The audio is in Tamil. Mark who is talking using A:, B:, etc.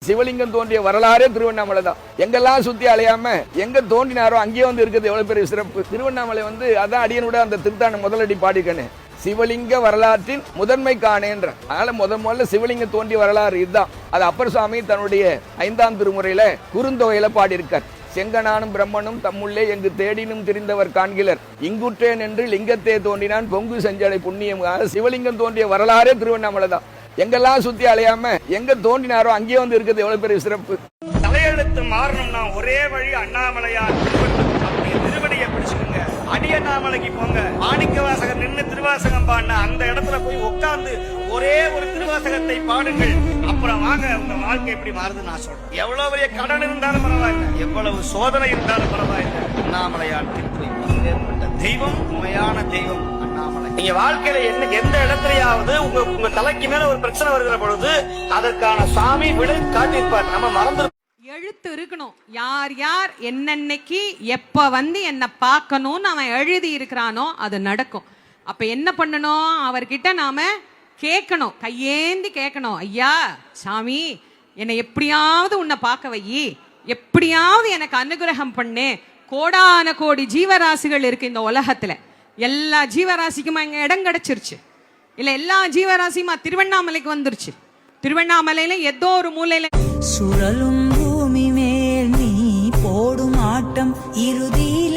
A: சிவலிங்கம் தோன்றிய வரலாறே திருவண்ணாமலை தான். எங்கெல்லாம் சுத்தி அலையாம எங்க தோன்றினாரோ அங்கேயே வந்து இருக்குது. எவ்வளவு பெரிய சிறப்பு. திருவண்ணாமலை அதான் அடியனோட அந்த திருத்தான முதலடி பாடிக்கணு சிவலிங்க வரலாற்றின் முதன்மை காணேன்ற. அதனால முதல்ல சிவலிங்கம் தோன்றிய வரலாறு இதுதான். அது அப்பர் சுவாமி தன்னுடைய 5ஆம் திருமுறையில குறுந்தொகையில பாடியிருக்கார். செங்கனானும் பிரம்மனும் தம்முள்ளே எங்கு தேடினும் திரிந்தவர் காண்கிலர், இங்குற்றேன் என்று லிங்கத்தே தோன்றினான் பொங்கு செஞ்சடை புண்ணியம். சிவலிங்கம் தோன்றிய வரலாறே திருவண்ணாமலை தான். எங்கெல்லாம் சுத்தி அலையாம எங்க தோன்றினாரோ அங்கேயே வந்து இருக்குது. எவ்வளவு பெரிய சிறப்பு.
B: தலையெழுத்து மாறணும்னா ஒரே வழி அண்ணாமலையார் திருவடியை பிடிச்சுக்கோங்க. அடியண்ணாமலைக்கு போங்க. மாணிக்க வாசகர் நின்று திருவாசகம் பாடின அந்த இடத்துல போய் உட்கார்ந்து ஒரே ஒரு திருவாசகத்தை பாடுங்கள். அப்புறம் வாங்க உங்க வாழ்க்கை எப்படி மாறுது நான் சொல்றேன். எவ்வளவு பெரிய கடன் இருந்தாலும் பரவாயில்லை, எவ்வளவு சோதனை இருந்தாலும் பரவாயில்லை, அண்ணாமலையார் திருப்பதி ஏற்பட்ட தெய்வம் உண்மையான தெய்வம் அண்ணாமலை. நீங்க வாழ்க்கையில எந்த இடத்துலயாவது உங்க தலைக்கு மேல ஒரு பிரச்சனை வருகிற பொழுது அதற்கான சாமி விடை காட்டியிருப்பார். நம்ம மறந்து
C: எழுத்து இருக்கணும். யார் யார் என்னன்னைக்கு எப்ப வந்து என்ன பார்க்கணும்னு அவன் எழுதி இருக்கிறானோ அது நடக்கும். அப்ப என்ன பண்ணணும்? அவர்கிட்ட நாம கேட்கணும், கையேந்தி கேட்கணும். ஐயா சாமி, என்னை எப்படியாவது உன்னை பார்க்க வை, எப்படியாவது எனக்கு அனுகிரகம் பண்ணு. கோடான கோடி ஜீவராசிகள் இருக்கு இந்த உலகத்துல. எல்லா ஜீவராசிக்குமா இங்க இடம் கிடைச்சிருச்சு இல்ல? எல்லா ஜீவராசியுமா திருவண்ணாமலைக்கு வந்துருச்சு. திருவண்ணாமலையில ஏதோ ஒரு மூலையில
D: சுழலும் பூமி மேல் நீ போடும் ஆட்டம் இறுதியில்